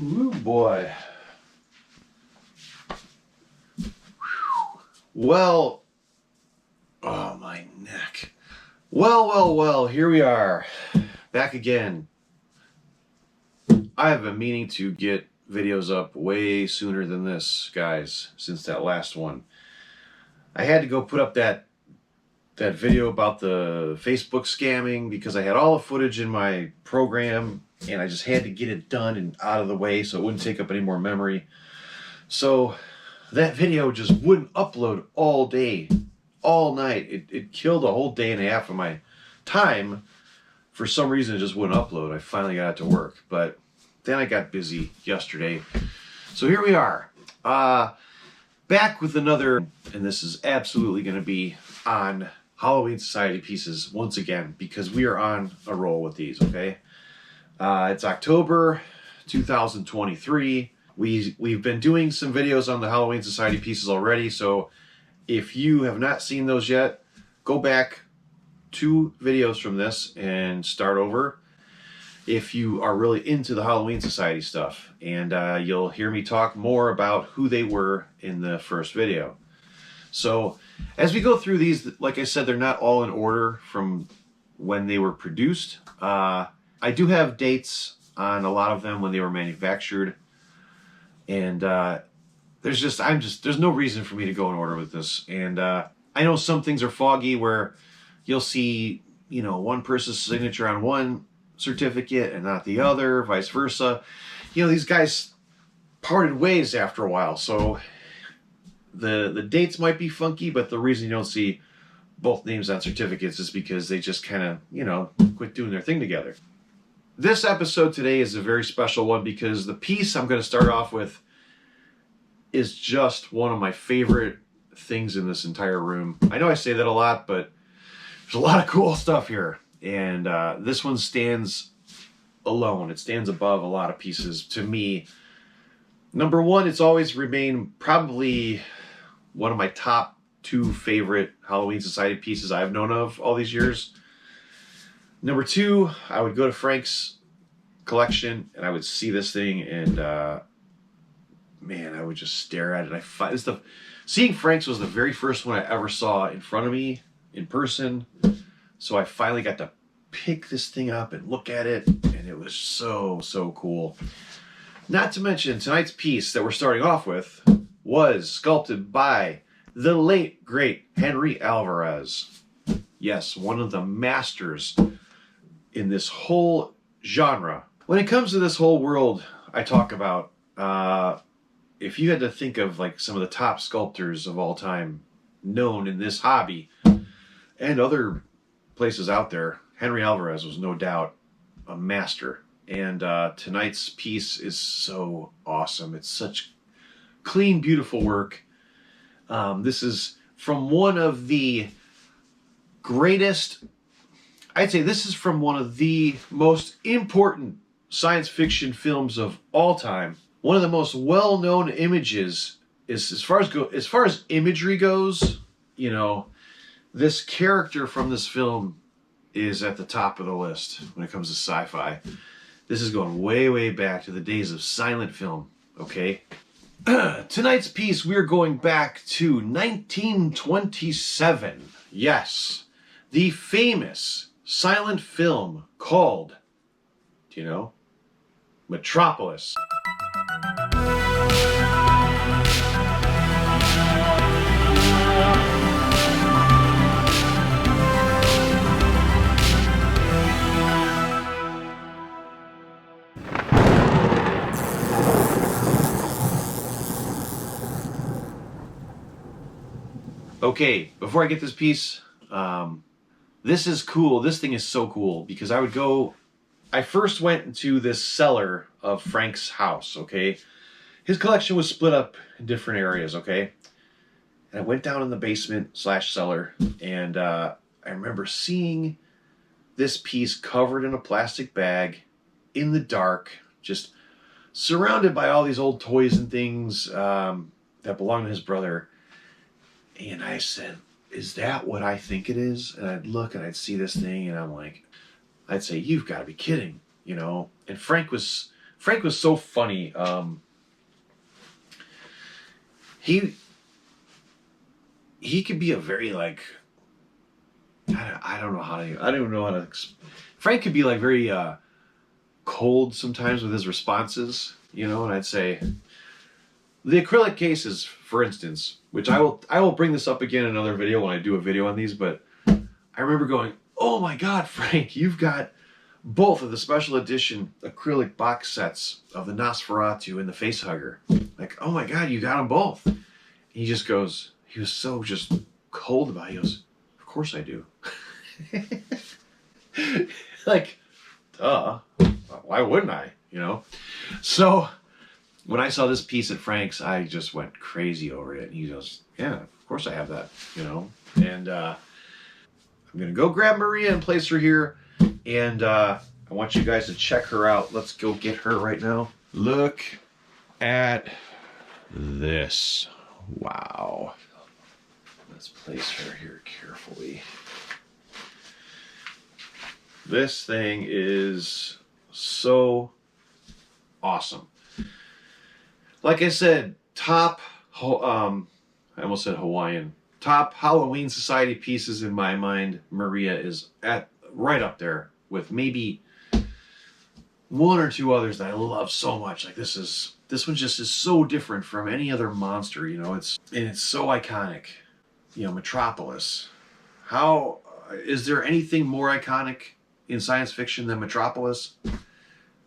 Ooh, boy. Well, oh, my neck. Well, here we are. Back again. I have been meaning to get videos up way sooner than this, guys, since that last one. I had to go put up that video about the Facebook scamming because I had all the footage in my program and I just had to get it done and out of the way so it wouldn't take up any more memory. So that video just wouldn't upload all day, all night. It killed a whole day and a half of my time. For some reason, it just wouldn't upload. I finally got it to work, but then I got busy yesterday. So here we are, back with another, and this is absolutely going to be on Halloween Society pieces once again, because we are on a roll with these, okay? It's October 2023. We've been doing some videos on the Halloween Society pieces already, so if you have not seen those yet, go back 2 videos from this and start over if you are really into the Halloween Society stuff, and you'll hear me talk more about who they were in the first video. So as we go through these, like I said, they're not all in order from when they were produced. I do have dates on a lot of them when they were manufactured, and there's no reason for me to go in order with this. And I know some things are foggy where you'll see, one person's signature on one certificate and not the other, vice versa. These guys parted ways after a while, so the dates might be funky, but the reason you don't see both names on certificates is because they just kind of, quit doing their thing together. This episode today is a very special one because the piece I'm going to start off with is just one of my favorite things in this entire room. I know I say that a lot, but there's a lot of cool stuff here. And this one stands alone. It stands above a lot of pieces to me. Number one, it's always remained probably one of my top 2 favorite Halloween Society pieces I've known of all these years. Number 2, I would go to Frank's collection and I would see this thing and man, I would just stare at it. Seeing Frank's was the very first one I ever saw in front of me in person. So I finally got to pick this thing up and look at it, and it was so cool. Not to mention, tonight's piece that we're starting off with was sculpted by the late, great Henry Alvarez. Yes, one of the masters in this whole genre. When it comes to this whole world I talk about, if you had to think of like some of the top sculptors of all time known in this hobby and other places out there, Henry Alvarez was no doubt a master. And tonight's piece is so awesome. It's such clean, beautiful work. This is from one of the greatest, I'd say this is from one of the most important science fiction films of all time. One of the most well-known images is, as far as imagery goes, this character from this film is at the top of the list when it comes to sci-fi. This is going way back to the days of silent film, okay? Tonight's piece, we're going back to 1927. Yes, the famous silent film called, do you know? Metropolis. Okay, before I get this piece, this is cool. This thing is so cool because I first went into this cellar of Frank's house, okay? His collection was split up in different areas, okay? And I went down in the basement / cellar, and I remember seeing this piece covered in a plastic bag in the dark, just surrounded by all these old toys and things that belonged to his brother. And I said, is that what I think it is? And I'd look and I'd see this thing and I'd say, you've got to be kidding, And Frank was Frank was so funny. He could be a very like, I don't know how to, I don't even know how to. Frank could be like very cold sometimes with his responses, you know. And I'd say the acrylic cases, for instance, which I will bring this up again in another video when I do a video on these. But I remember going, "Oh my God, Frank, you've got both of the special edition acrylic box sets of the Nosferatu and the Facehugger. Like, oh my God, you got them both." And he just goes, he was so just cold about it. He goes, "Of course I do." Like, duh. Why wouldn't I? You know? So when I saw this piece at Frank's, I just went crazy over it. And he goes, "Yeah, of course I have that," you know? And I'm going to go grab Maria and place her here. And I want you guys to check her out. Let's go get her right now. Look at this. Wow. Let's place her here carefully. This thing is so awesome. Like I said, top, I almost said Hawaiian. Top Halloween Society pieces in my mind. Maria is right up there with maybe one or two others that I love so much. Like this one just is so different from any other monster, you know. It's so iconic. You know, Metropolis. How is there anything more iconic in science fiction than Metropolis?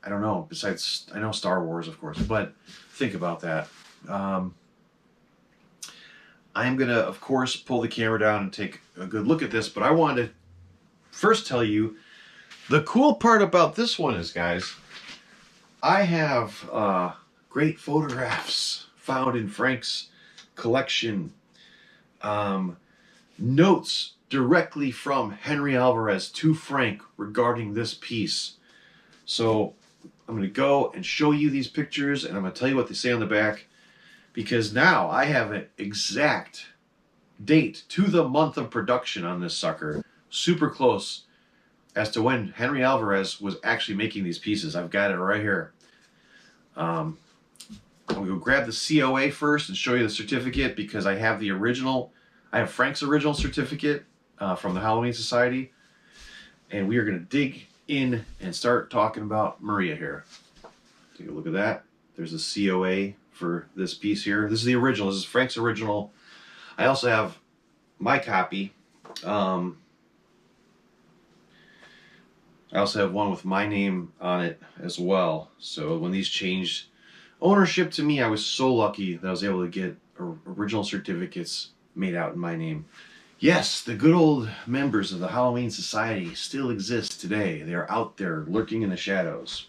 I don't know. Besides, I know Star Wars, of course, but think about that. I'm gonna, of course, pull the camera down and take a good look at this, but I wanted to first tell you the cool part about this one is, guys, I have great photographs found in Frank's collection. Notes directly from Henry Alvarez to Frank regarding this piece. So I'm going to go and show you these pictures, and I'm going to tell you what they say on the back, because now I have an exact date to the month of production on this sucker. Super close as to when Henry Alvarez was actually making these pieces. I've got it right here. I'm going to go grab the COA first and show you the certificate, because I have the original. I have Frank's original certificate from the Halloween Society. And we are going to dig in and start talking about Maria here. Take a look at that. There's the COA for this piece here. This is the original. This is Frank's original. I also have my copy. I also have one with my name on it as well. So when these changed ownership to me, I was so lucky that I was able to get original certificates made out in my name. Yes, the good old members of the Halloween Society still exist today. They are out there lurking in the shadows.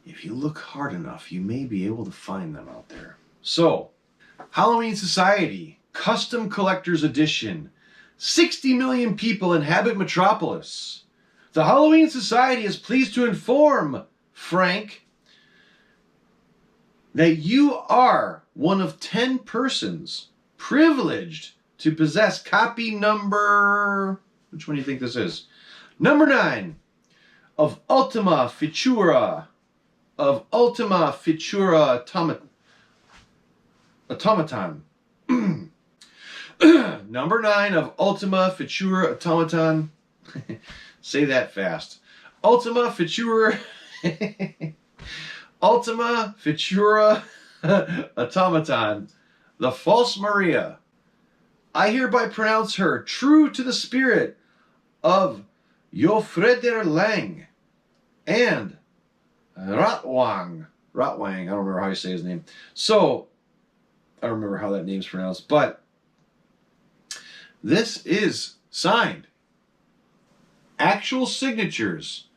If you look hard enough, you may be able to find them out there. So, Halloween Society, Custom Collector's Edition. 60 million people inhabit Metropolis. The Halloween Society is pleased to inform, Frank, that you are one of 10 persons privileged to possess copy number, which one do you think this is? Number 9 of Ultima Featura Automaton. Number 9 of Ultima Featura Automaton. Say that fast. Ultima Featura Ultima Featura Automaton. The False Maria. I hereby pronounce her true to the spirit of Jofreder Lang and Ratwang. Ratwang, I don't remember how you say his name. So, I don't remember how that name's pronounced, but this is signed. Actual signatures.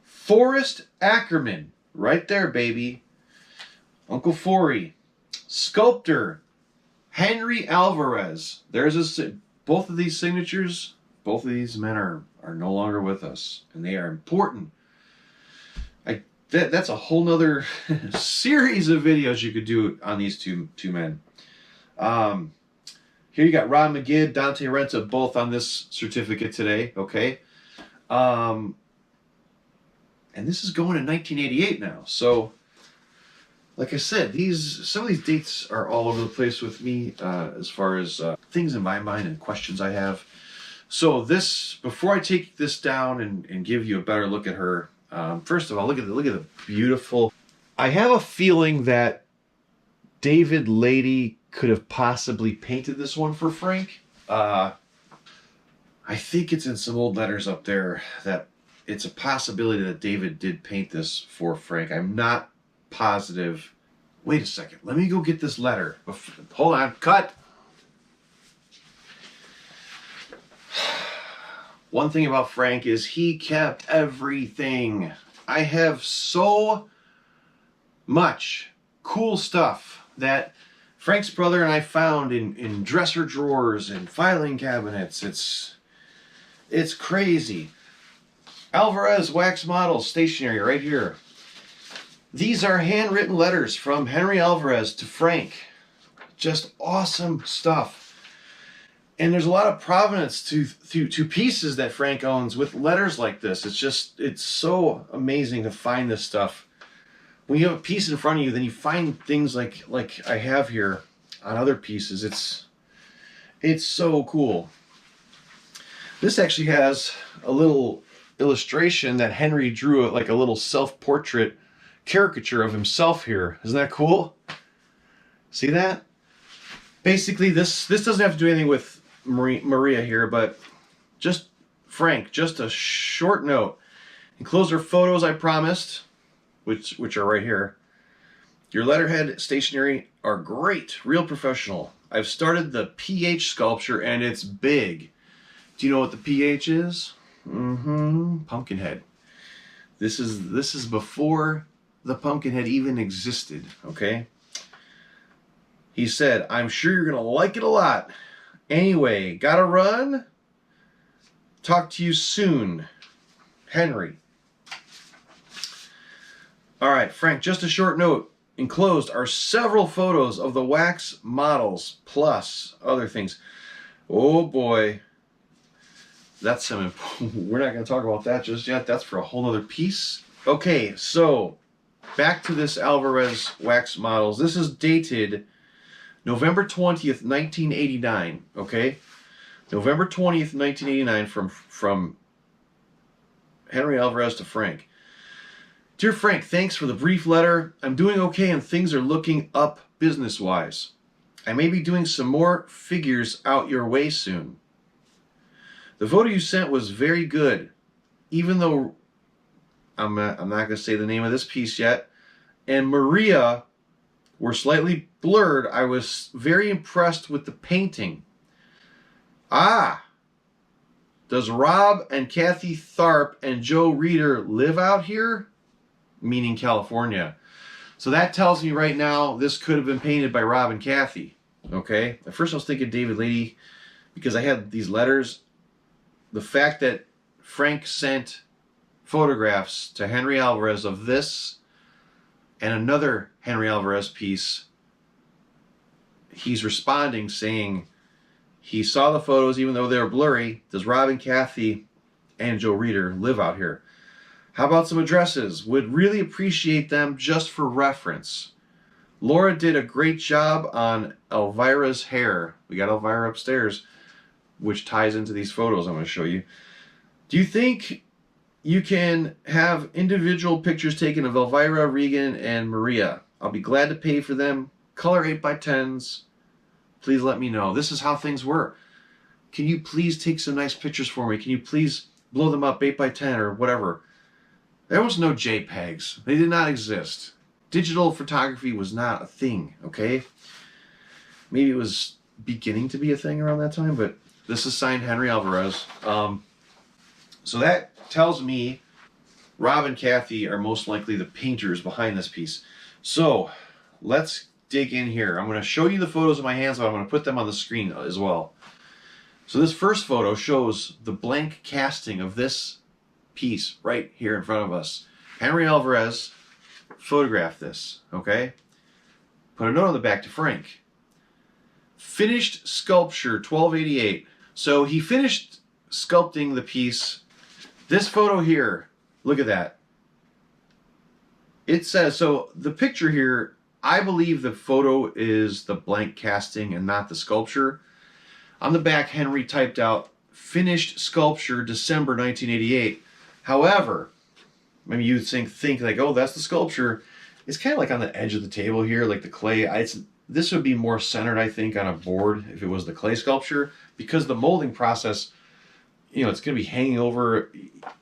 Forrest Ackerman. Right there, baby. Uncle Forey. Sculptor Henry Alvarez. There's both of these signatures. Both of these men are no longer with us, and they are important. That's a whole nother series of videos you could do on these two men. Here you got Ron McGid, Dante Renta, both on this certificate today. Okay. And this is going in 1988 now. So, like I said, some of these dates are all over the place with me as far as things in my mind and questions I have. So before I take this down and give you a better look at her, first of all, look at the beautiful. I have a feeling that David Lady could have possibly painted this one for Frank. I think it's in some old letters up there that it's a possibility that David did paint this for Frank. I'm not positive. Wait a second. Let me go get this letter. Hold on. Cut. One thing about Frank is he kept everything. I have so much cool stuff that Frank's brother and I found in dresser drawers and filing cabinets. It's crazy. Alvarez wax models, stationery right here. These are handwritten letters from Henry Alvarez to Frank. Just awesome stuff. And there's a lot of provenance to pieces that Frank owns with letters like this. It's so amazing to find this stuff. When you have a piece in front of you, then you find things like I have here on other pieces. It's so cool. This actually has a little illustration that Henry drew, like a little self-portrait caricature of himself here. Isn't that cool? See that? Basically, this doesn't have to do anything with Maria here, but just Frank, just a short note. Enclose her photos I promised, which are right here. Your letterhead stationery are great, real professional. I've started the PH sculpture and it's big. Do you know what the PH is? Pumpkinhead. This is before the Pumpkinhead even existed, okay? He said, I'm sure you're gonna like it a lot. Anyway, gotta run. Talk to you soon. Henry. All right, Frank, just a short note. Enclosed are several photos of the wax models, plus other things. Oh boy. That's some, we're not going to talk about that just yet. That's for a whole other piece. Okay, so back to this Alvarez wax models. This is dated November 20th, 1989, okay? November 20th, 1989 from Henry Alvarez to Frank. Dear Frank, thanks for the brief letter. I'm doing okay and things are looking up business-wise. I may be doing some more figures out your way soon. The photo you sent was very good, even though I'm not going to say the name of this piece yet, and Maria were slightly blurred. I was very impressed with the painting. Ah! Does Rob and Kathy Tharp and Joe Reeder live out here? Meaning California. So that tells me right now this could have been painted by Rob and Kathy. Okay? At first I was thinking David Lady because I had these letters. The fact that Frank sent photographs to Henry Alvarez of this and another Henry Alvarez piece, he's responding saying he saw the photos even though they were blurry. Does Rob and Kathy and Joe Reeder live out here? How about some addresses? Would really appreciate them just for reference. Laura did a great job on Elvira's hair. We got Elvira upstairs, which ties into these photos I'm going to show you. Do you think you can have individual pictures taken of Elvira, Regan, and Maria? I'll be glad to pay for them. Color 8x10s. Please let me know. This is how things were. Can you please take some nice pictures for me? Can you please blow them up 8x10 or whatever? There was no JPEGs. They did not exist. Digital photography was not a thing, okay? Maybe it was beginning to be a thing around that time, but this is signed Henry Alvarez. So that tells me Rob and Kathy are most likely the painters behind this piece. So let's dig in here. I'm going to show you the photos of my hands, but I'm going to put them on the screen as well. So this first photo shows the blank casting of this piece right here in front of us. Henry Alvarez photographed this, okay? Put a note on the back to Frank. Finished sculpture, 1288. So he finished sculpting the piece. This photo here, look at that. It says, so the picture here, I believe the photo is the blank casting and not the sculpture. On the back, Henry typed out, finished sculpture, December 1988. However, maybe you think like, oh, that's the sculpture. It's kind of like on the edge of the table here, like the clay. This would be more centered, I think, on a board if it was the clay sculpture, because the molding process, you know, it's going to be hanging over.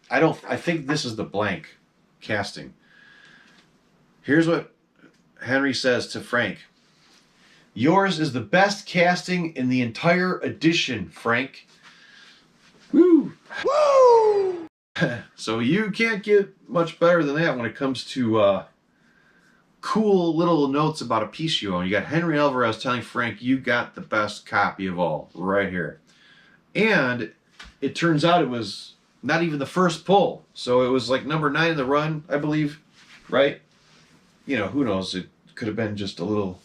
I think this is the blank casting. Here's what Henry says to Frank. Yours is the best casting in the entire edition, Frank. Woo! Woo! So you can't get much better than that when it comes to cool little notes about a piece you own. You got Henry Alvarez telling Frank, you got the best copy of all right here. And it turns out it was not even the first pull. So it was like number 9 in the run, I believe, right? You know, who knows? It could have been just a little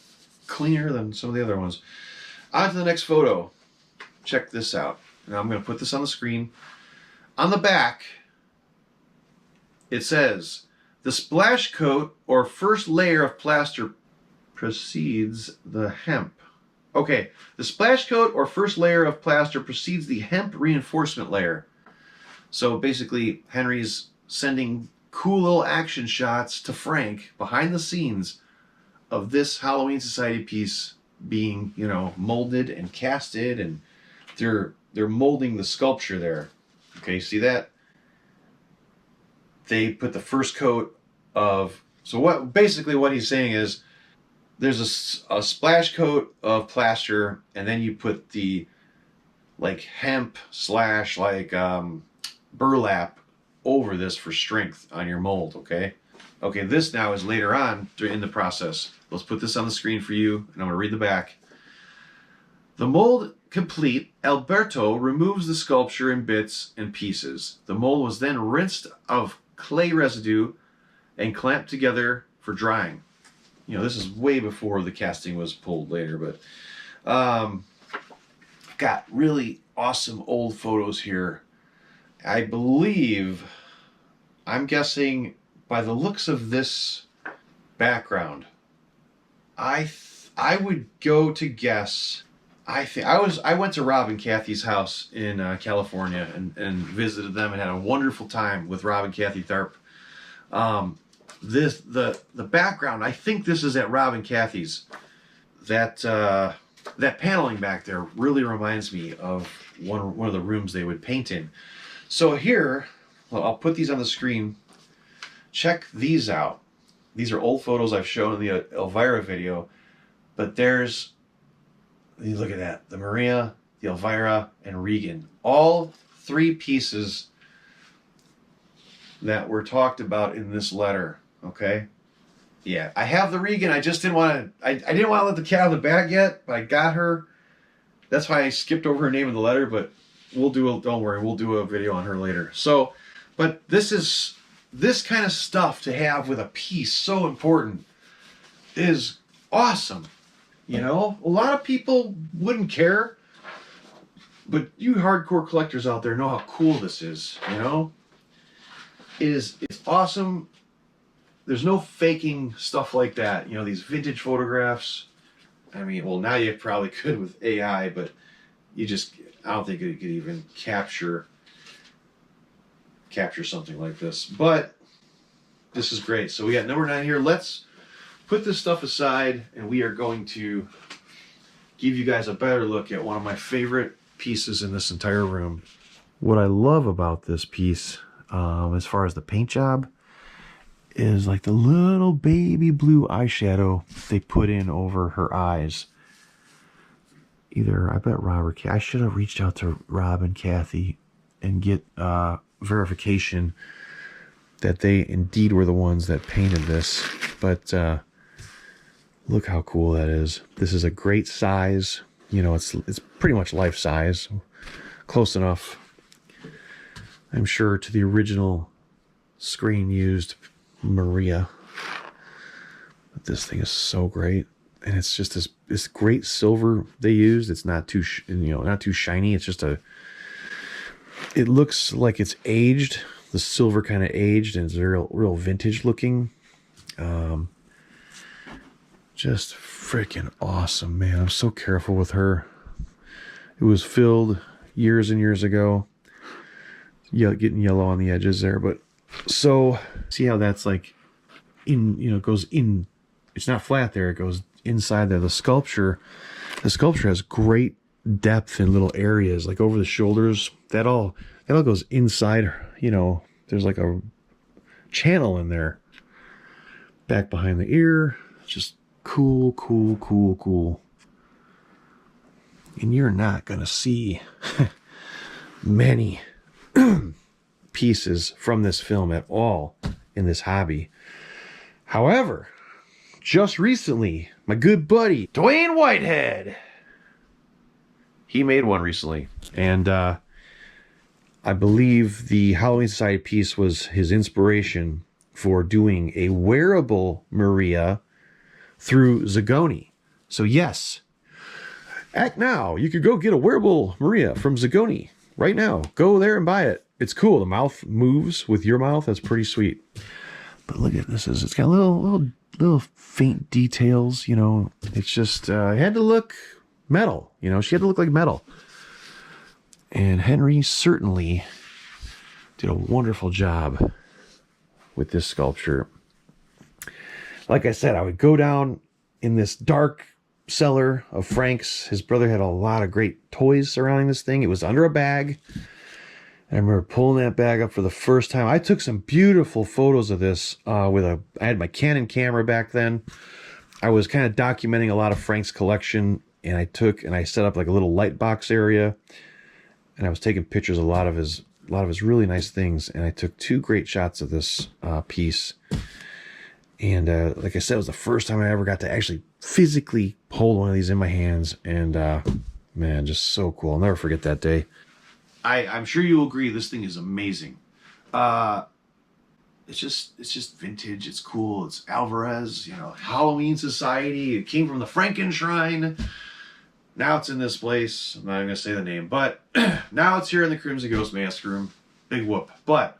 cleaner than some of the other ones. On to the next photo. Check this out. Now I'm going to put this on the screen. On the back, it says, the splash coat or first layer of plaster precedes the hemp. Okay, the splash coat or first layer of plaster precedes the hemp reinforcement layer. So basically, Henry's sending cool little action shots to Frank behind the scenes of this Halloween Society piece being, you know, molded and casted, and they're molding the sculpture there. Okay, see that? They put the first coat of, so what basically what he's saying is there's a splash coat of plaster, and then you put the like hemp slash like burlap over this for strength on your mold. Okay, this now is later on in the process. Let's put this on the screen for you, and I'm going to read the back. The mold complete, Alberto removes the sculpture in bits and pieces. The mold was then rinsed of clay residue and clamped together for drying. You know, this is way before the casting was pulled later, but got really awesome old photos here. I believe, I'm guessing by the looks of this background, I would go to guess. I went to Rob and Kathy's house in California and visited them and had a wonderful time with Rob and Kathy Tharp. The background, I think this is at Rob and Kathy's. That paneling back there really reminds me of one of the rooms they would paint in. So here, well, I'll put these on the screen. Check these out. These are old photos I've shown in the Elvira video, but there's, you look at that, the Maria, the Elvira, and Regan. All 3 pieces that were talked about in this letter, okay? Yeah, I have the Regan. I just didn't want to, I didn't want to let the cat out of the bag yet, but I got her. That's why I skipped over her name in the letter, but don't worry, we'll do a video on her later. So, but this kind of stuff to have with a piece so important is awesome. You know, a lot of people wouldn't care, but you hardcore collectors out there know how cool this is, you know? It's awesome. There's no faking stuff like that. You know, these vintage photographs, I mean, well, now you probably could with AI, but I don't think it could even capture something like this. But this is great. So we got number 9 here. Let's put this stuff aside, and we are going to give you guys a better look at one of my favorite pieces in this entire room. What I love about this piece, as far as the paint job, is like the little baby blue eyeshadow they put in over her eyes. I bet Rob or Kathy, I should have reached out to Rob and Kathy and get verification that they indeed were the ones that painted this. But look how cool that is. This is a great size. You know, it's pretty much life size. Close enough, I'm sure, to the original screen used Maria. But this thing is so great. And it's just this great silver they used. It's not too not too shiny. It's just it looks like it's aged. The silver kind of aged, and it's real vintage looking. Just freaking awesome, man. I'm so careful with her. It was filled years and years ago. Yeah, getting yellow on the edges there, but so see how that's like in, you know, it goes in. It's not flat there. It goes inside there. The sculpture has great depth in little areas, like over the shoulders. That all goes inside. You know, there's like a channel in there. Back behind the ear, just cool. And you're not gonna see many pieces from this film at all in this hobby. However, just recently, my good buddy Dwayne Whitehead, he made one recently, and I believe the Halloween Society piece was his inspiration for doing a wearable Maria through Zagoni. So yes, act now. You could go get a wearable Maria from Zagoni right now. Go there and buy it. It's cool. The mouth moves with your mouth. That's pretty sweet. But look at this. It's got little faint details. You know, it's just it had to look metal. You know, she had to look like metal. And Henry certainly did a wonderful job with this sculpture. Like I said, I would go down in this dark cellar of Frank's. His brother had a lot of great toys surrounding this thing. It was under a bag. I remember pulling that bag up for the first time. I took some beautiful photos of this I had my Canon camera back then. I was kind of documenting a lot of Frank's collection, and I set up like a little light box area, and I was taking pictures of a lot of his really nice things, and I took 2 great shots of this piece. And like I said, it was the first time I ever got to actually physically hold one of these in my hands, and man, just so cool. I'll never forget that day. I'm sure you'll agree this thing is amazing. It's just vintage. It's cool. It's Alvarez, you know, Halloween Society. It came from the Frankenshrine. Now it's in this place. I'm not even going to say the name, but now it's here in the Crimson Ghost Mask Room. Big whoop. But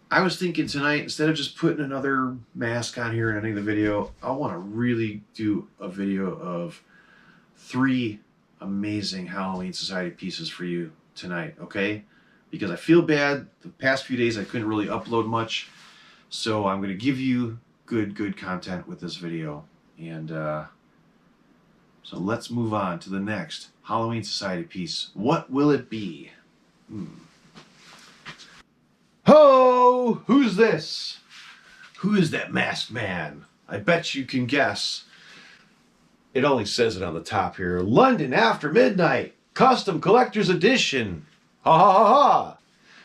I was thinking tonight, instead of just putting another mask on here and ending the video, I want to really do a video of 3 amazing Halloween Society pieces for you tonight, okay? Because I feel bad. The past few days I couldn't really upload much, so I'm going to give you good content with this video. And so let's move on to the next Halloween Society piece. What will it be? Ho! Who's this? Who is that masked man? I bet you can guess. It only says it on the top here. London After Midnight, Custom Collector's Edition. Ha ha ha ha!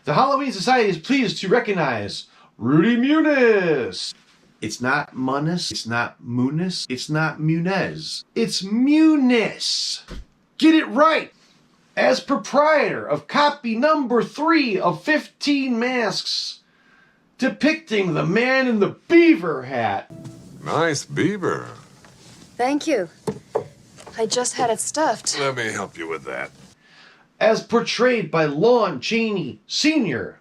The Halloween Society is pleased to recognize Rudy Muniz. It's not Muniz, it's not Muniz, it's not Muniz. It's Muniz. Get it right! As proprietor of copy number 3 of 15 masks depicting the man in the beaver hat. Nice beaver. Thank you. I just had it stuffed. Let me help you with that. As portrayed by Lon Chaney Sr.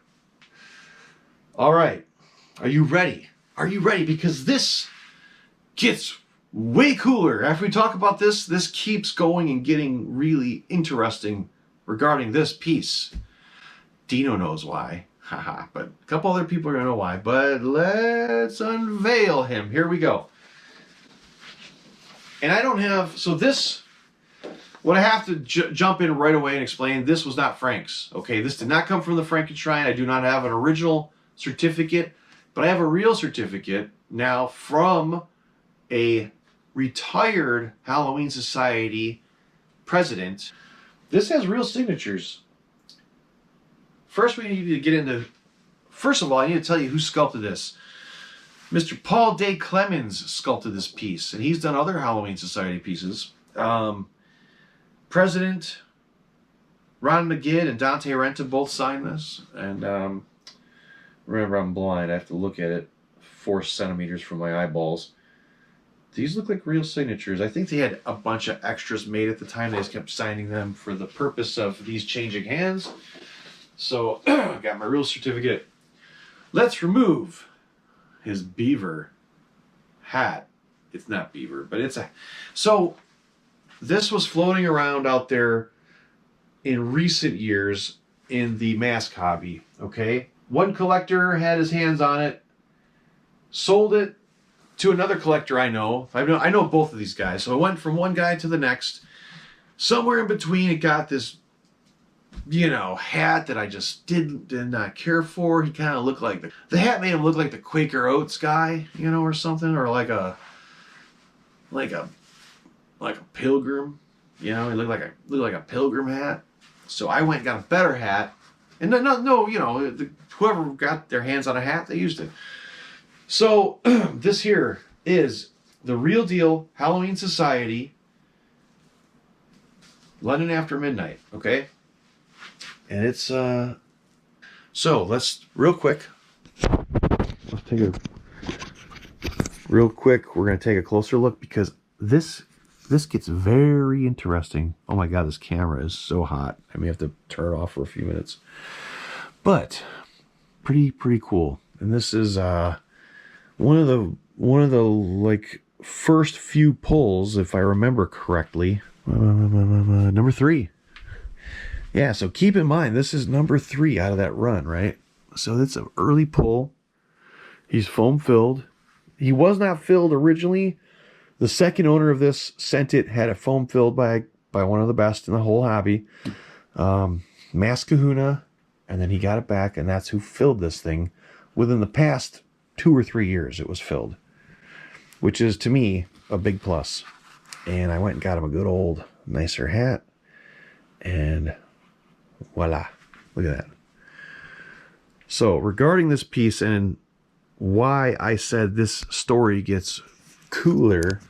All right, are you ready? Are you ready? Because this gets way cooler. After we talk about this, this keeps going and getting really interesting regarding this piece. Dino knows why. Haha, but a couple other people are going to know why. But let's unveil him. Here we go. And I don't have... So this... What I have to jump in right away and explain, this was not Frank's. Okay, this did not come from the Frankenshrine. I do not have an original certificate. But I have a real certificate now from a retired Halloween Society president. This has real signatures. First, we need to get into... First of all, I need to tell you who sculpted this. Mr. Paul Day Clemens sculpted this piece, and he's done other Halloween Society pieces. President Ron McGinn and Dante Renta both signed this. And remember, I'm blind. I have to look at it 4 centimeters from my eyeballs. These look like real signatures. I think they had a bunch of extras made at the time. They just kept signing them for the purpose of these changing hands. So, I got my real certificate. Let's remove his beaver hat. It's not beaver, but it's a... So this was floating around out there in recent years in the mask hobby, okay? One collector had his hands on it, sold it to another collector I know. I know both of these guys. So I went from one guy to the next. Somewhere in between, it got this, hat that I just did not care for. He kind of looked like the hat made him look like the Quaker Oats guy, or something, or like a pilgrim. He looked like a pilgrim hat. So I went and got a better hat, and whoever got their hands on a hat, they used it. So this here is the real deal Halloween Society, London After Midnight, okay? And it's so let's real quick. Let's take a real quick. We're gonna take a closer look because this gets very interesting. Oh my god, this camera is so hot. I may have to turn it off for a few minutes. But pretty cool. And this is one of the like first few pulls, if I remember correctly. Number 3. Yeah, so keep in mind this is number 3 out of that run, right? So it's an early pull. He's foam filled. He was not filled originally. The second owner of this sent it, had it foam filled by one of the best in the whole hobby. Mask Kahuna, and then he got it back, and that's who filled this thing. Within the past 2 or 3 years it was filled, which is to me a big plus. And I went and got him a good old nicer hat, and voila, look at that. So regarding this piece and why I said this story gets cooler,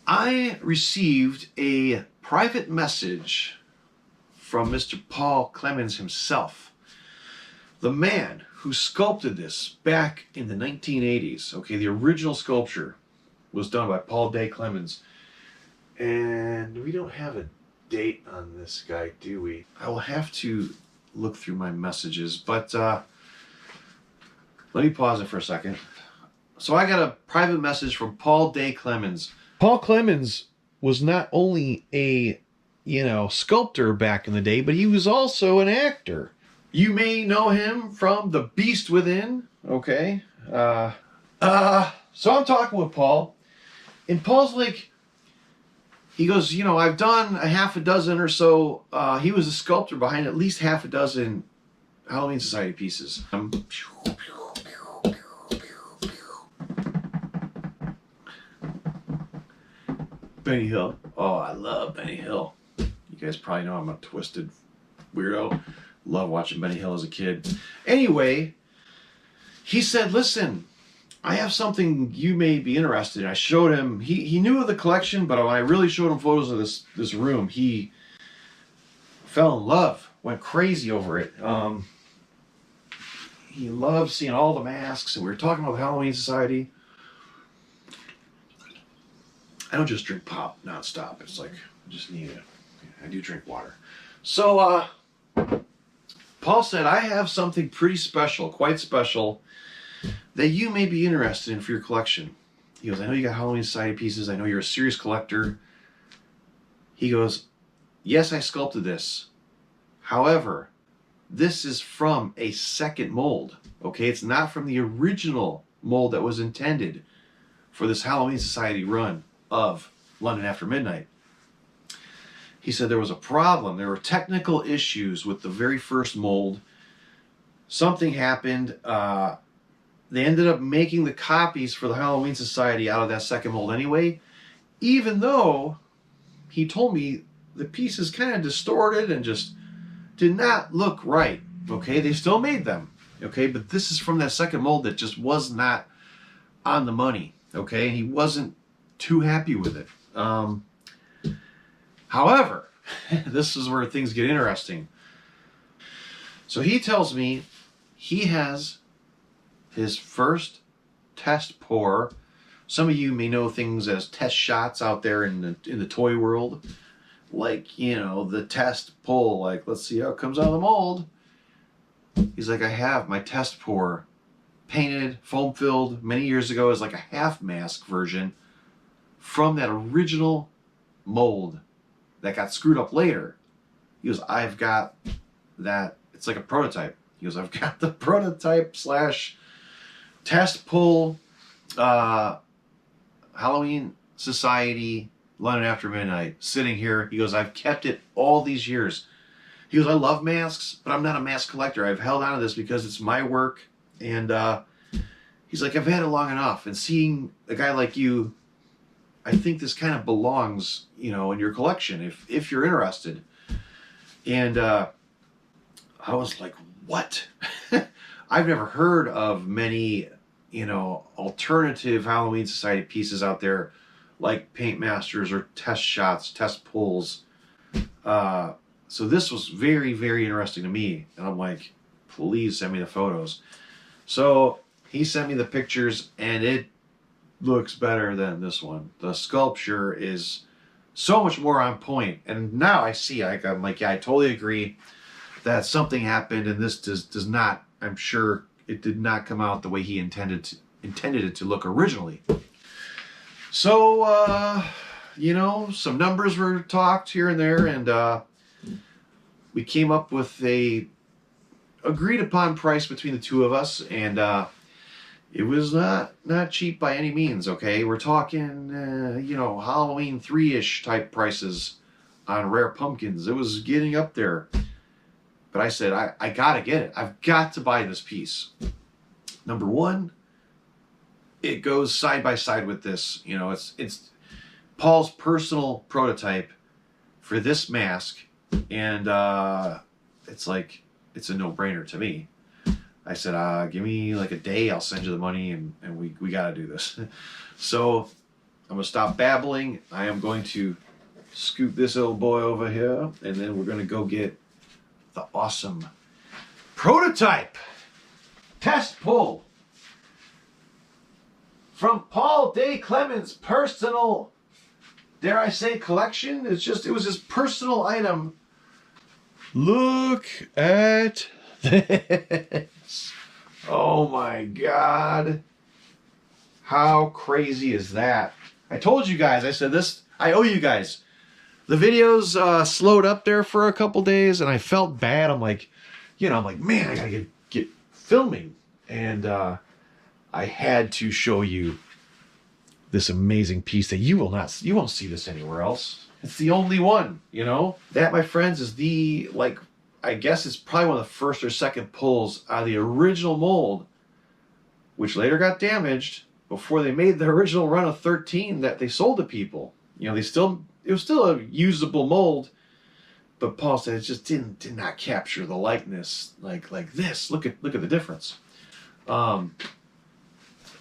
I received a private message from Mr. Paul Clemens himself, the man who sculpted this back in the 1980s. Okay, the original sculpture was done by Paul D. Clemens. And we don't have a date on this guy, do we? I will have to look through my messages, but let me pause it for a second. So I got a private message from Paul D. Clemens. Paul Clemens was not only a, sculptor back in the day, but he was also an actor. You may know him from The Beast Within, okay? So I'm talking with Paul, and Paul's like, he goes, I've done a half a dozen or so. He was a sculptor behind at least half a dozen Halloween Society pieces. Benny Hill. Oh, I love Benny Hill. You guys probably know I'm a twisted weirdo. Love watching Benny Hill as a kid. Anyway, he said, listen, I have something you may be interested in. I showed him, he knew of the collection, but when I really showed him photos of this room, he fell in love, went crazy over it. He loved seeing all the masks, and we were talking about the Halloween Society. I don't just drink pop nonstop. It's like, I just need it. I do drink water. So, Paul said, I have something pretty special, quite special, that you may be interested in for your collection. He goes, I know you got Halloween Society pieces. I know you're a serious collector. He goes, yes, I sculpted this. However, this is from a second mold. Okay, it's not from the original mold that was intended for this Halloween Society run of London After Midnight. He said there was a problem. There were technical issues with the very first mold. Something happened. They ended up making the copies for the Halloween Society out of that second mold anyway, even though he told me the pieces kind of distorted and just did not look right. Okay, they still made them. Okay, but this is from that second mold that just was not on the money. Okay, and he wasn't too happy with it. However, this is where things get interesting. So he tells me he has his first test pour. Some of you may know things as test shots out there in the toy world, like the test pull. Like, let's see how it comes out of the mold. He's like, I have my test pour painted, foam filled many years ago as like a half mask version from that original mold that got screwed up later. He goes, I've got that. It's like a prototype. He goes, I've got the prototype slash test pull Halloween Society London After Midnight sitting here. He goes, I've kept it all these years. He goes, I love masks, but I'm not a mask collector. I've held on to this because it's my work. And he's like, I've had it long enough. And seeing a guy like you, I think this kind of belongs, you know, in your collection if you're interested. And I was like, what? I've never heard of many, you know, alternative Halloween Society pieces out there like Paint Masters or test shots, test pulls. So this was very, very interesting to me. And I'm like, please send me the photos. So he sent me the pictures, and it looks better than this one. The sculpture is so much more on point. And now I see, I'm like, yeah, I totally agree that something happened, and this does not, I'm sure it did not come out the way he intended it to look originally. So, you know, some numbers were talked here and there, and we came up with a agreed upon price between the two of us, and it was not cheap by any means. Okay, we're talking you know, Halloween 3-ish type prices on rare pumpkins. It was getting up there, but I said I gotta get it. I've got to buy this piece. Number one, it goes side by side with this. You know, it's Paul's personal prototype for this mask. And it's like, it's a no-brainer to me. I said, give me like a day, I'll send you the money, and we got to do this. So I'm going to stop babbling. I am going to scoot this little boy over here, and then we're going to go get the awesome prototype test pull from Paul de Clemens' personal, dare I say, collection. It was his personal item. Look at this. Oh my God. How crazy is that? I told you guys, I said this, I owe you guys. The videos slowed up there for a couple days, and I felt bad. I'm like, you know, I'm like, man, I gotta get filming. And I had to show you this amazing piece that you won't see this anywhere else. It's the only one, you know? That, my friends, is the, like, I guess it's probably one of the first or second pulls out of the original mold, which later got damaged before they made the original run of 13 that they sold to people. You know, it was still a usable mold, but Paul said it just did not capture the likeness like this. Look at the difference. So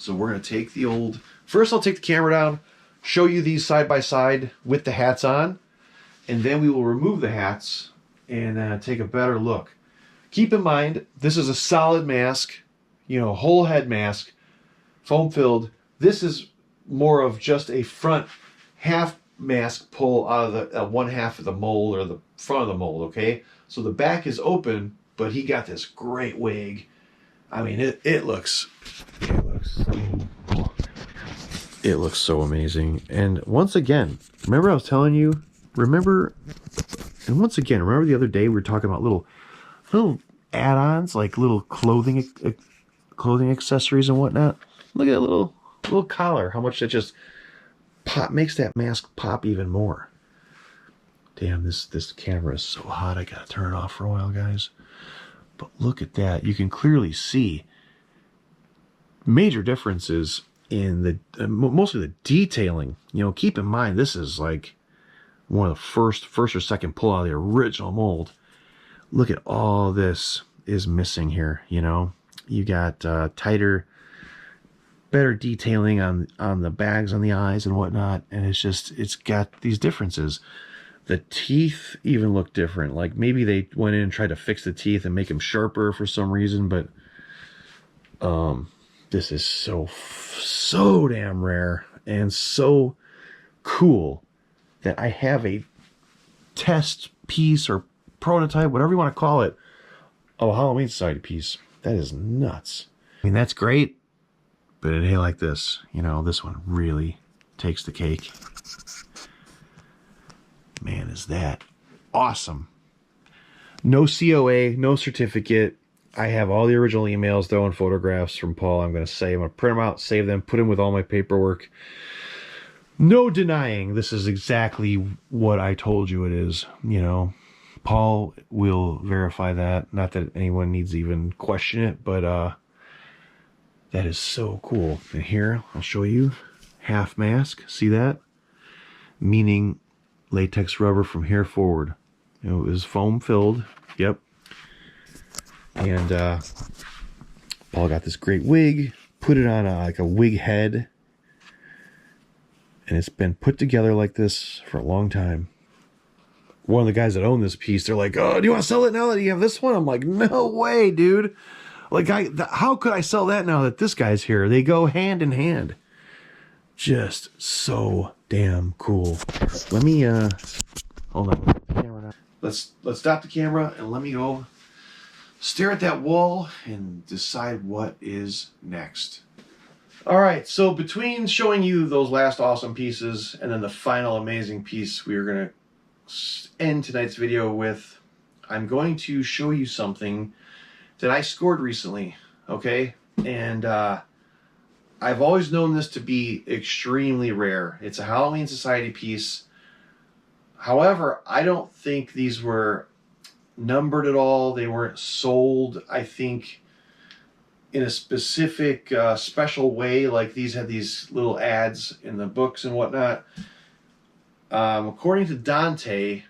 we're gonna take the old. First, I'll take the camera down, show you these side by side with the hats on, and then we will remove the hats and take a better look. Keep in mind, this is a solid mask, you know, whole head mask, foam filled. This is more of just a front half mask pull out of the one half of the mold, or the front of the mold, okay? So the back is open, but he got this great wig. I mean, it looks so amazing. And once again, remember I was telling you, remember the other day we were talking about little add-ons, like little clothing accessories and whatnot. Look at that little collar, how much that just makes that mask pop even more. Damn, this camera is so hot, I gotta turn it off for a while, guys. But look at that. You can clearly see major differences in the mostly the detailing. You know, keep in mind, this is like one of the first or second pull out of the original mold. Look at all this is missing here. You know, you got tighter, better detailing on the bags on the eyes and whatnot, and it's got these differences. The teeth even look different. Like maybe they went in and tried to fix the teeth and make them sharper for some reason, but this is so damn rare and so cool that I have a test piece or prototype, whatever you want to call it, of a Halloween Society piece. That is nuts. I mean, that's great, but it ain't like this. You know, this one really takes the cake. Man, is that awesome. No COA, no certificate. I have all the original emails, though, and photographs from Paul. I'm going to print them out, save them, put them with all my paperwork. No denying this is exactly what I told you it is. You know, Paul will verify that. Not that anyone needs to even question it, but that is so cool. And here, I'll show you. Half mask. See that? Meaning latex rubber from here forward. You know, it was foam filled. Yep. And Paul got this great wig, put it on like a wig head, and it's been put together like this for a long time. One of the guys that own this piece, they're like, "Oh, do you want to sell it now that you have this one?" I'm like, "No way, dude! Like, how could I sell that now that this guy's here?" They go hand in hand. Just so damn cool. Let me hold on. Let's stop the camera and let me go stare at that wall and decide what is next. All right, so between showing you those last awesome pieces and then the final amazing piece we are going to end tonight's video with, I'm going to show you something that I scored recently, okay? And I've always known this to be extremely rare. It's a Halloween Society piece. However, I don't think these were numbered at all. They weren't sold, I think, in a specific special way. Like these had these little ads in the books and whatnot. According to Dante,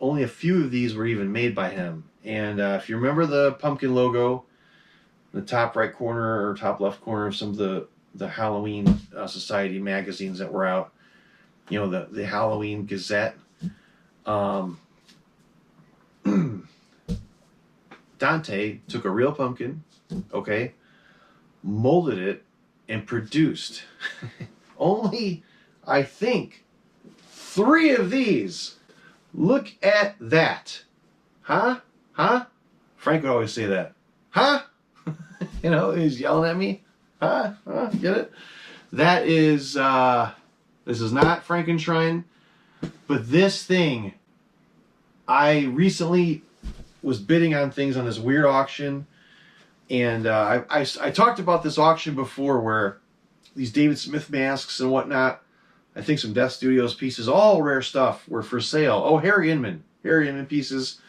only a few of these were even made by him. And if you remember the pumpkin logo in the top right corner or top left corner of some of the Halloween Society magazines that were out, you know, the Halloween Gazette, Dante took a real pumpkin, okay, molded it, and produced only, I think, 3 of these. Look at that. Huh? Huh? Frank would always say that. Huh? You know, he's yelling at me. Huh? Huh? Get it? That is, this is not Frankenshrine, but this thing, I recently was bidding on things on this weird auction, and I talked about this auction before where these David Smith masks and whatnot, I think some Death Studios pieces, all rare stuff, were for sale. Oh, Harry Inman pieces.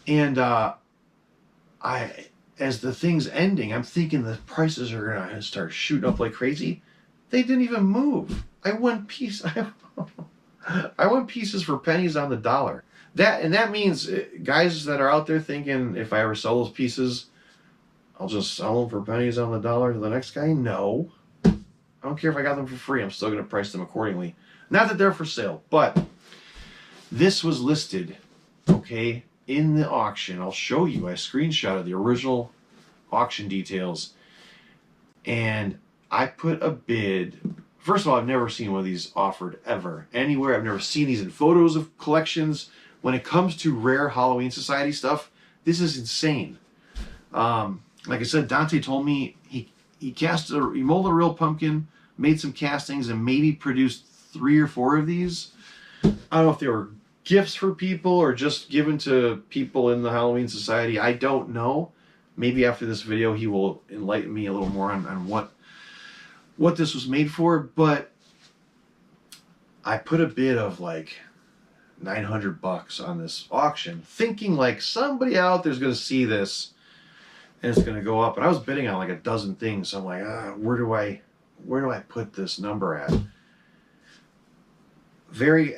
And as the thing's ending, I'm thinking the prices are gonna start shooting up like crazy. They didn't even move. I won pieces for pennies on the dollar. That means guys that are out there thinking, if I ever sell those pieces, I'll just sell them for pennies on the dollar to the next guy. No, I don't care if I got them for free. I'm still going to price them accordingly. Not that they're for sale, but this was listed, okay, in the auction. I'll show you. I screenshotted the original auction details, and I put a bid. First of all, I've never seen one of these offered ever anywhere. I've never seen these in photos of collections. When it comes to rare Halloween Society stuff, this is insane. Like I said, Dante told me he molded a real pumpkin, made some castings, and maybe produced 3 or 4 of these. I don't know if they were gifts for people or just given to people in the Halloween Society. I don't know. Maybe after this video he will enlighten me a little more on what this was made for. But I put a bid of like $900 on this auction, thinking like somebody out there's going to see this and it's going to go up. And I was bidding on like a dozen things. So I'm like, where do I put this number at? Very,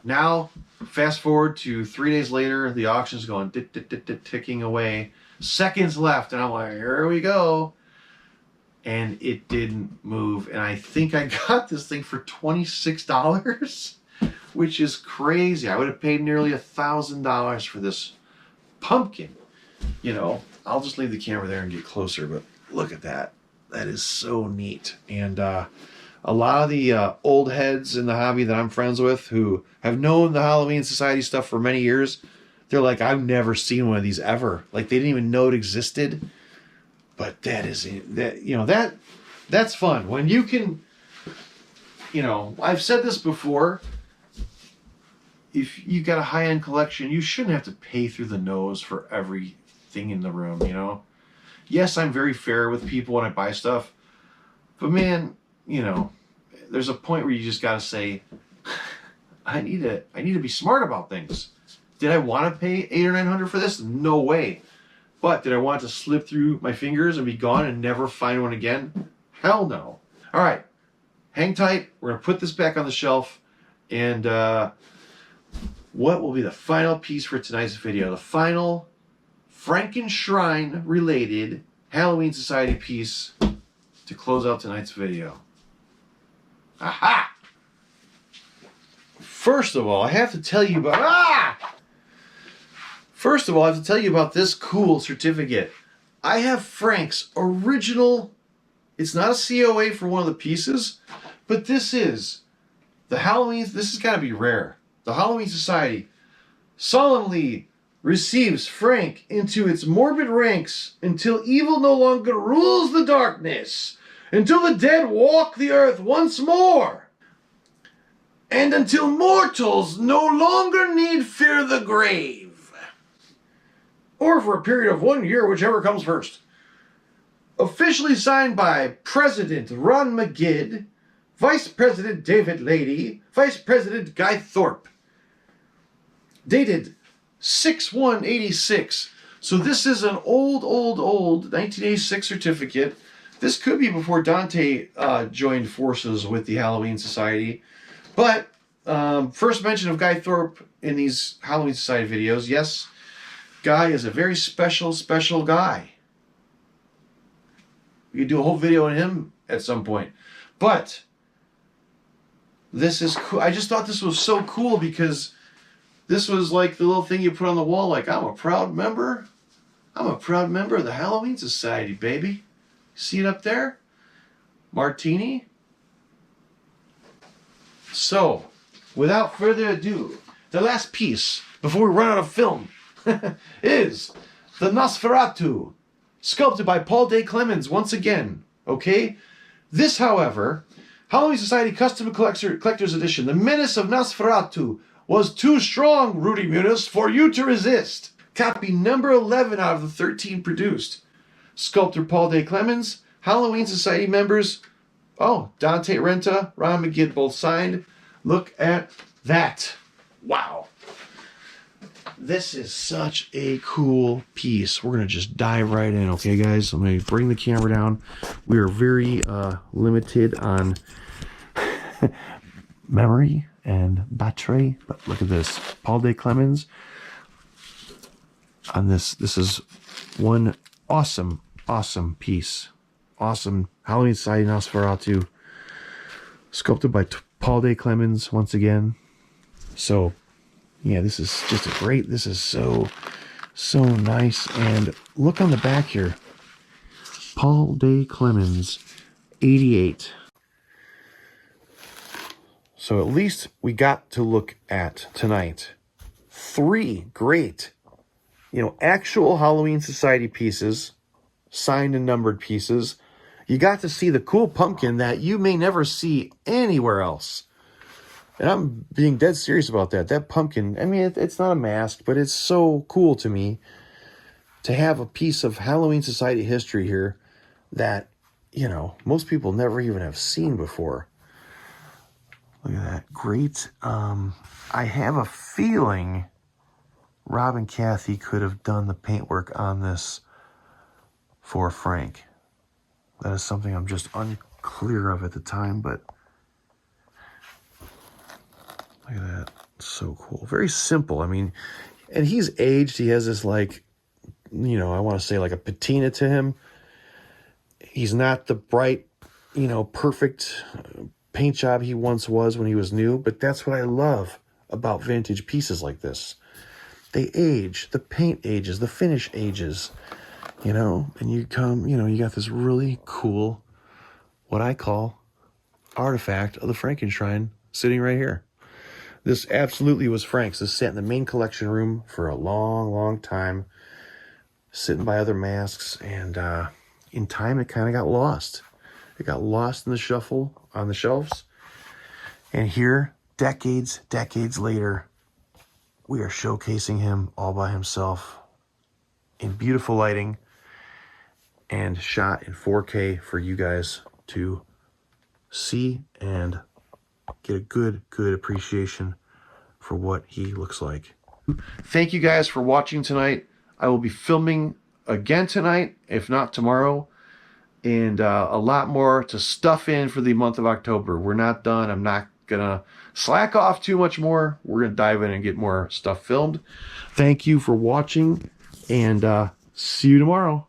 now fast forward to 3 days later, the auction's going ticking away, seconds left, and I'm like, here we go. And it didn't move. And I think I got this thing for $26, which is crazy. I would have paid nearly $1,000 for this pumpkin. You know, I'll just leave the camera there and get closer, but look at that. That is so neat. And a lot of the old heads in the hobby that I'm friends with who have known the Halloween Society stuff for many years, they're like, I've never seen one of these ever. Like, they didn't even know it existed. But that's fun. When you can, I've said this before, if you got a high-end collection, you shouldn't have to pay through the nose for everything in the room, Yes, I'm very fair with people when I buy stuff, but man, there's a point where you just got to say, I need to be smart about things. Did I want to pay $800 or $900 for this? No way. But did I want it to slip through my fingers and be gone and never find one again? Hell no. All right, hang tight. We're gonna put this back on the shelf, and what will be the final piece for tonight's video? The final Frankenshrine related Halloween Society piece to close out tonight's video. Aha! First of all, I have to tell you about this cool certificate. I have Frank's original. It's not a COA for one of the pieces, but this is the Halloween. This has got to be rare. The Halloween Society solemnly receives Frank into its morbid ranks until evil no longer rules the darkness, until the dead walk the earth once more, and until mortals no longer need fear the grave. Or for a period of 1 year, whichever comes first. Officially signed by President Ron McGid, Vice President David Lady, Vice President Guy Thorpe. Dated 6/1/86. So this is an old 1986 certificate. This could be before Dante joined forces with the Halloween Society. But first mention of Guy Thorpe in these Halloween Society videos. Yes, Guy is a very special guy. We could do a whole video on him at some point. But this is cool. I just thought this was so cool because this was like the little thing you put on the wall, like, I'm a proud member of the Halloween Society, baby. See it up there? Martini. So, without further ado, the last piece before we run out of film is the Nosferatu, sculpted by Paul de Clemens once again. Okay? This, however, Halloween Society Custom Collector's Edition, The Menace of Nosferatu, was too strong, Rudy Muniz, for you to resist. Copy number 11 out of the 13 produced. Sculptor Paul de Clemens, Halloween Society members, Dante Renta, Ron McGid, both signed. Look at that. Wow. This is such a cool piece. We're going to just dive right in, okay, guys? I'm going to bring the camera down. We are very limited on memory and battery. But look at this. Paul de Clemens on this. This is one awesome piece. Awesome Halloween Society Nosferatu, sculpted by Paul de Clemens once again. So, yeah, this is just this is so nice. And look on the back here. Paul de Clemens, 88. So at least we got to look at tonight 3 great, actual Halloween Society pieces, signed and numbered pieces. You got to see the cool pumpkin that you may never see anywhere else. And I'm being dead serious about that. That pumpkin, I mean, it's not a mask, but it's so cool to me to have a piece of Halloween Society history here that, most people never even have seen before. Look at that. Great. I have a feeling Rob and Kathy could have done the paintwork on this for Frank. That is something I'm just unclear of at the time, but look at that. So cool. Very simple. I mean, and he's aged. He has this, I want to say like a patina to him. He's not the bright, perfect paint job he once was when he was new, but that's what I love about vintage pieces like this. They age. The paint ages. The finish ages. And you got this really cool, what I call, artifact of the Frankenshrine sitting right here. This absolutely was Frank's. This sat in the main collection room for a long time, sitting by other masks, and in time, it kind of got lost. It got lost in the shuffle on the shelves. And here, decades later, we are showcasing him all by himself in beautiful lighting and shot in 4K for you guys to see and get a good appreciation for what he looks like. Thank you guys for watching tonight. I will be filming again tonight, if not tomorrow, and a lot more to stuff in for the month of October. We're not done. I'm not gonna slack off too much more. We're gonna dive in and get more stuff filmed. Thank you for watching, and see you tomorrow.